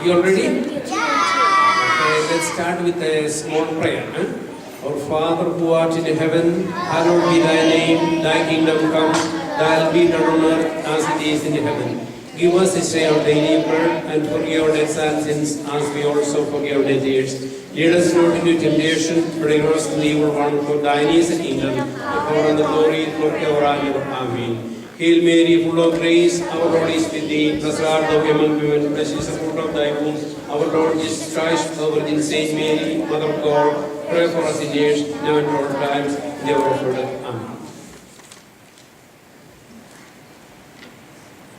You all ready? Okay, let's start with a small prayer. Our Father who art in heaven, hallowed be thy name, thy kingdom come, thy will be done on earth as it is in heaven. Give us this day our daily bread, and forgive our debts and sins as we also forgive our debtors. Lead us not into temptation, but deliver us from the evil one. For thine is the kingdom, the power and the glory forever and ever. Amen. Hail Mary, full of grace, our Lord is with thee. Blessed art thou among women, blessed is the fruit of thy womb. Our Lord Jesus Christ, our Virgin Saint Mary, Mother of God, pray for us sinners, now and at all times, in the hour of our death. Amen.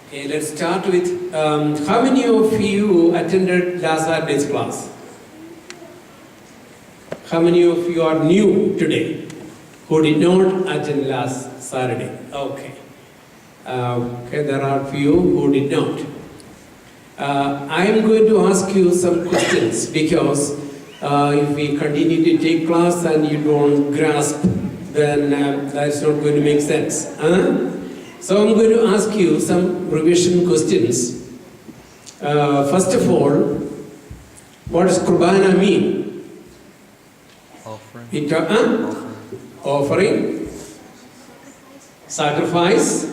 Okay, let's start with, how many of you attended last Saturday's class? How many of you are new today who did not attend last Saturday? Okay. Okay, there are few who did not. I am going to ask you some questions because if we continue to take class and you don't grasp, then that's not going to make sense. So I'm going to ask you some revision questions. First of all, what does Qurbana mean? Offering. Offering. Sacrifice.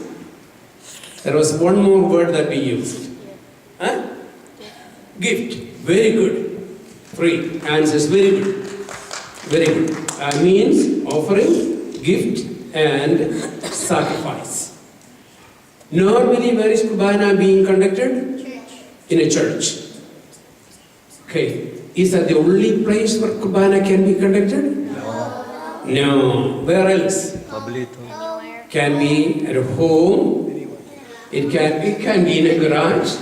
There was one more word that we used. Gift. Very good. Free. Answers. Very good. Very good. Means offering, gift, and sacrifice. Normally, where is Qurbana being conducted? Church. In a church. Okay. Is that the only place where Qurbana can be conducted? No. Where else? Can be at a home. It can be in a garage.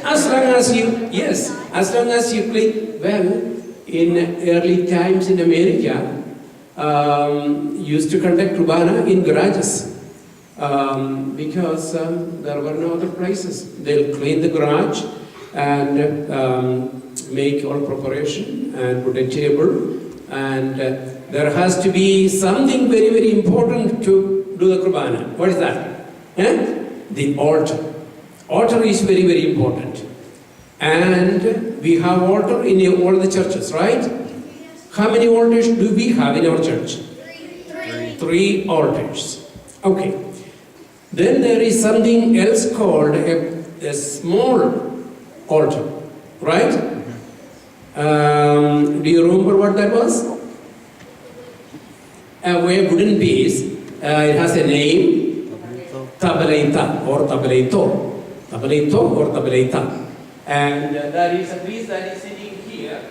As long as you click. Well, in early times in America, used to conduct Qurbana in garages because there were no other places. They'll clean the garage and make all preparation and put a table, and there has to be something very, very important to do the Qurbana. What is that? The altar. Altar is very, very important. And we have altar in all the churches, right? How many altars do we have in our church? Three altars. Okay. Then there is something else called a small altar, right? Do you remember what that was? A wooden piece. It has a name. Tableita or tableito. Tableito or tableita. And there is a piece that is sitting here.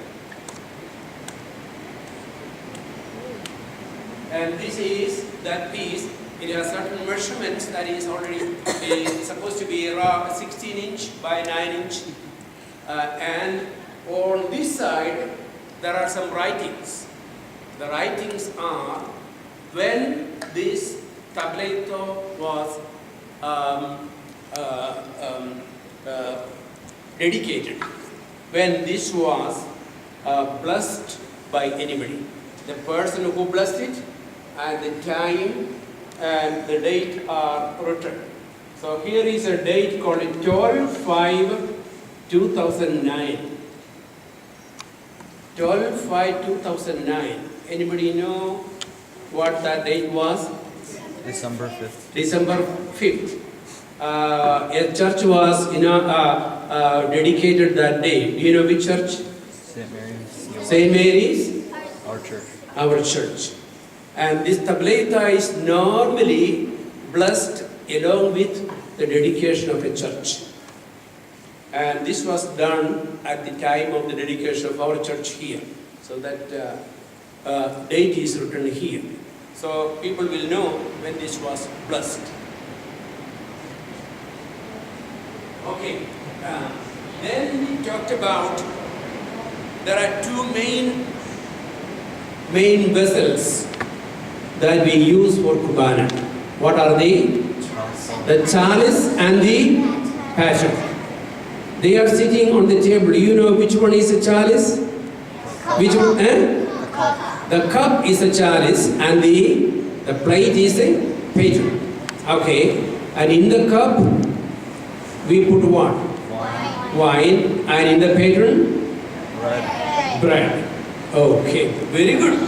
And this is that piece. It has certain measurements that is already supposed to be around 16 inch by 9 inch. And on this side, there are some writings. The writings are when this tableto was dedicated, when this was blessed by anybody. The person who blessed it and the time and the date are written. So here is a date called 12/5/2009. 12/5/2009. Anybody know what that date was? December 5th. December 5th. A church was dedicated that day. Do you know which church? St. Mary's. St. Mary's? Our church. Our church. And this tableta is normally blessed along with the dedication of a church. And this was done at the time of the dedication of our church here. So that date is written here. So people will know when this was blessed. Okay. Then we talked about there are two main vessels that we use for Qurbana. What are they? The chalice and the passion. They are sitting on the table. Do you know which one is a chalice? Which one? The cup is a chalice and the plate is a patron. Okay. And in the cup we put what? wine, and in the patron, Bread. bread. Okay, very good.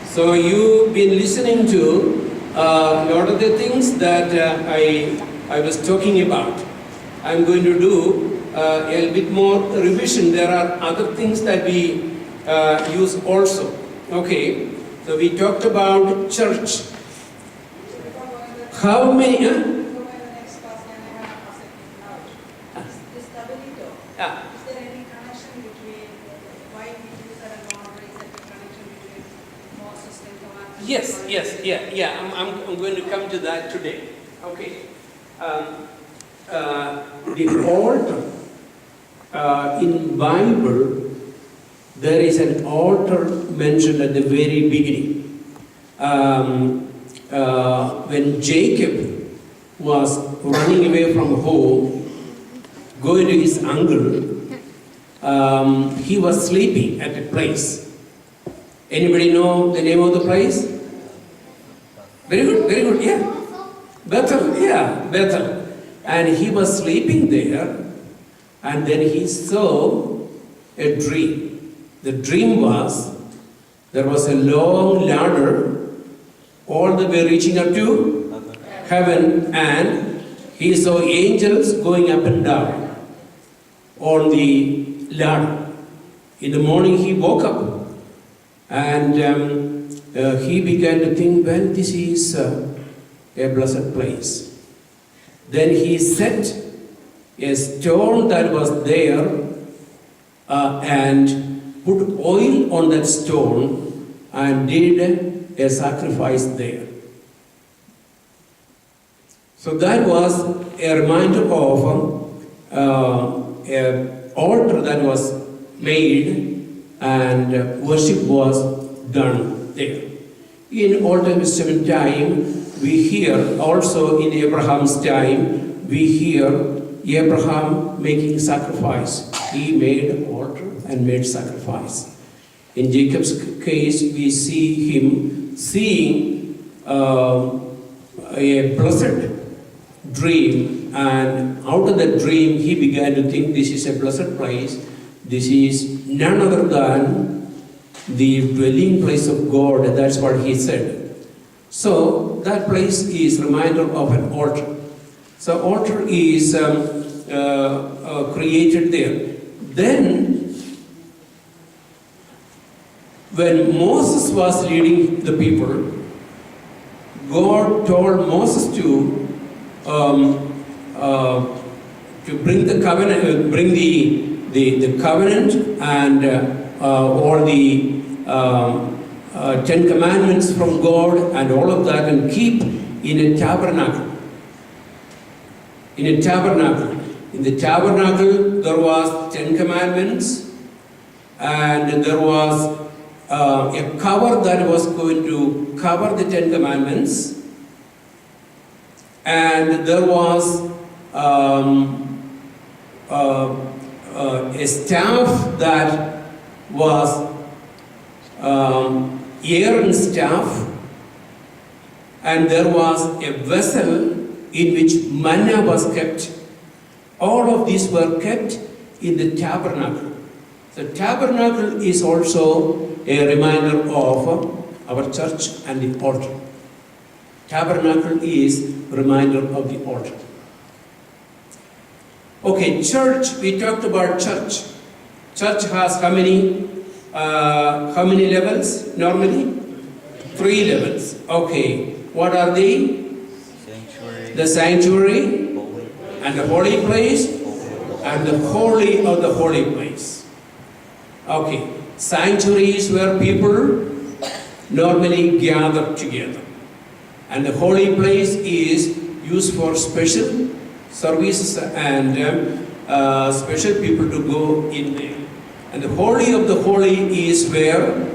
So you've been listening to a lot of the things that I was talking about. I'm going to do a little bit more revision. There are other things that we use also. Okay, so we talked about church. How many? Ah. Is there any connection between why we use that boundary? Is there any connection between Moses and Kunnathusseril? Yes. I'm going to come to that today. Okay. The altar in Bible, there is an altar mentioned at the very beginning. When Jacob was running away from home, going to his uncle, he was sleeping at a place. Anybody know the name of the place? Very good, yeah. Bethel. And he was sleeping there, and then he saw a dream. The dream was, there was a long ladder, all the way reaching up to heaven, and he saw angels going up and down on the ladder. In the morning he woke up, and he began to think, well, this is a blessed place. Then he set a stone that was there and put oil on that stone and did a sacrifice there. So that was a reminder of an altar that was made and worship was done there. In Old Testament time, we hear also in Abraham's time, we hear Abraham making sacrifice. He made an altar and made sacrifice. In Jacob's case, we see him seeing a blessed dream, and out of that dream he began to think, this is a blessed place. This is none other than the dwelling place of God. That's what he said. So that place is a reminder of an altar. So altar is created there. Then, when Moses was leading the people, God told Moses to bring the covenant, bring the covenant and all the 10 commandments from God and all of that, and keep in a tabernacle. In a tabernacle. In the tabernacle there was 10 commandments, and there was a cover that was going to cover the 10 commandments, and there was a staff that was Aaron's staff, and there was a vessel in which manna was kept. All of these were kept in the tabernacle. The tabernacle is also a reminder of our church and the altar. Tabernacle is a reminder of the altar. Okay, church, we talked about church. Church has how many levels normally? 3 levels. Okay, what are they? Sanctuary. The sanctuary, Holy. and the holy place, and the holy of the holy place. Okay, sanctuary is where people normally gather together, and the holy place is used for special services and special people to go in there. And the holy of the holy is where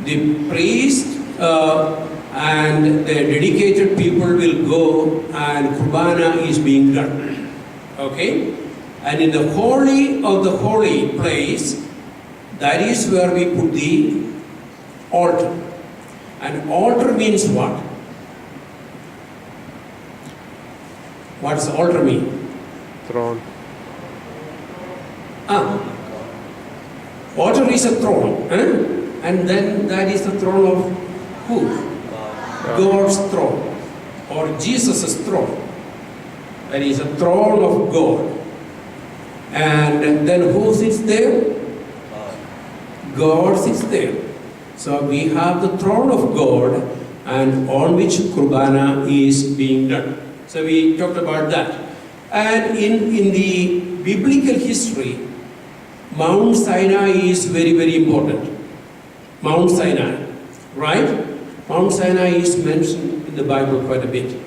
the priest and the dedicated people will go, and Qurbana is being done. Okay? And in the holy of the holy place, that is where we put the altar. And altar means what? What does altar mean? Throne. Ah, altar is a throne. And then that is the throne of who? God's throne. Or Jesus' throne. That is a throne of God. And then who sits there? God sits there. So we have the throne of God and on which Qurbana is being done. So we talked about that. And in the biblical history, Mount Sinai is very, very important. Mount Sinai, right? Mount Sinai is mentioned in the Bible quite a bit.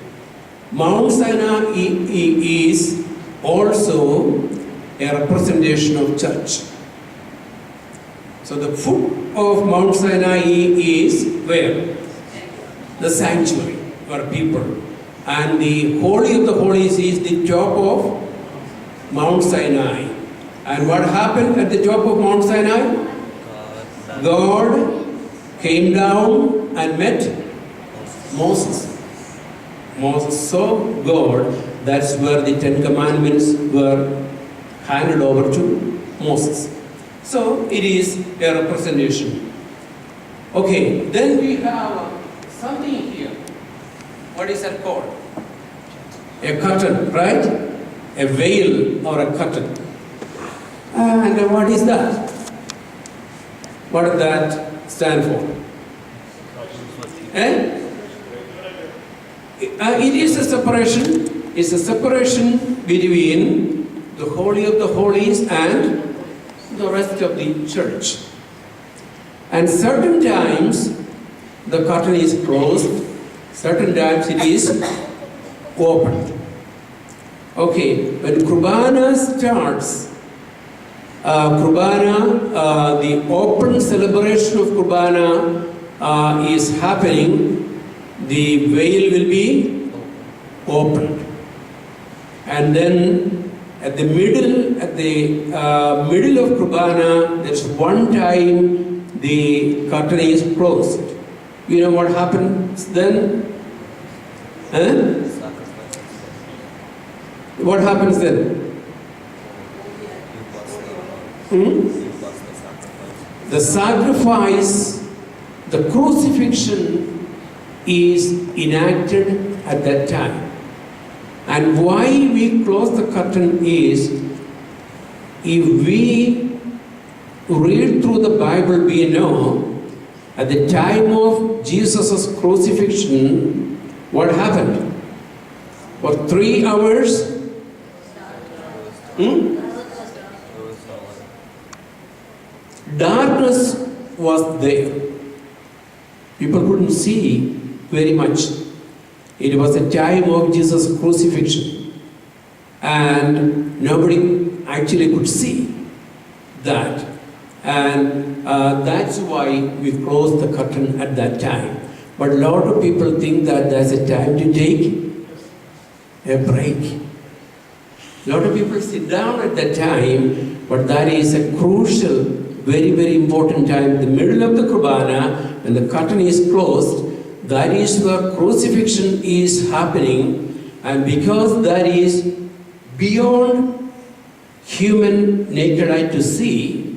Mount Sinai is also a representation of church. So the foot of Mount Sinai is where? The sanctuary for people. And the Holy of the Holies is the top of Mount Sinai. And what happened at the top of Mount Sinai? God came down and met Moses. Moses saw God. That's where the Ten Commandments were handed over to Moses. So it is a representation. Okay, then we have something here. What is that called? A curtain, right? A veil or a curtain. And what is that? What does that stand for? It is a separation. It's a separation between the Holy of the Holies and the rest of the church. And certain times the curtain is closed, certain times it is opened. Okay, when Qurbana starts, the open celebration of Qurbana is happening, the veil will be opened. And then at the middle of Qurbana, there's one time the curtain is closed. You know what happens then? What happens then? The sacrifice, the crucifixion is enacted at that time. And why we close the curtain is, if we read through the Bible, we know at the time of Jesus' crucifixion, what happened? For 3 hours, darkness was there. People couldn't see very much. It was the time of Jesus' crucifixion. And nobody actually could see that. And that's why we closed the curtain at that time. But a lot of people think that there's a time to take a break. A lot of people sit down at that time, but that is a crucial, very, very important time. The middle of the Qurbana, when the curtain is closed, that is where crucifixion is happening. And because that is beyond human naked eye to see,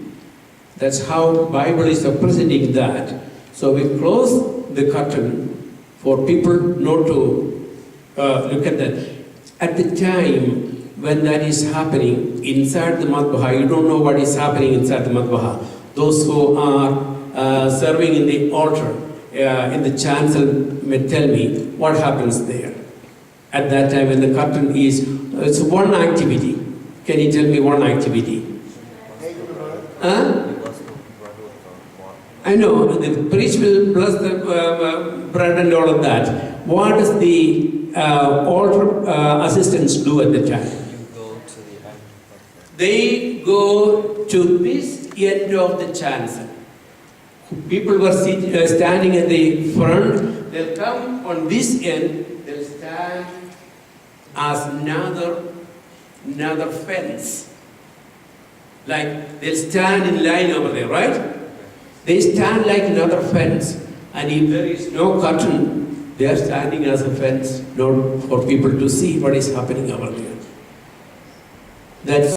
that's how Bible is representing that. So we close the curtain for people not to look at that. At the time when that is happening inside the Madhbaha, you don't know what is happening inside the Madhbaha. Those who are serving in the altar, in the chancel may tell me what happens there. At that time when the curtain is, it's one activity. Can you tell me one activity? I know, the priest will bless the bread and all of that. What does the altar assistants do at the time? They go to this end of the chancel. People were standing at the front. They'll come on this end. They'll stand as another fence. Like they'll stand in line over there, right? They stand like another fence. And if there is no curtain, they are standing as a fence, not for people to see what is happening over there. That's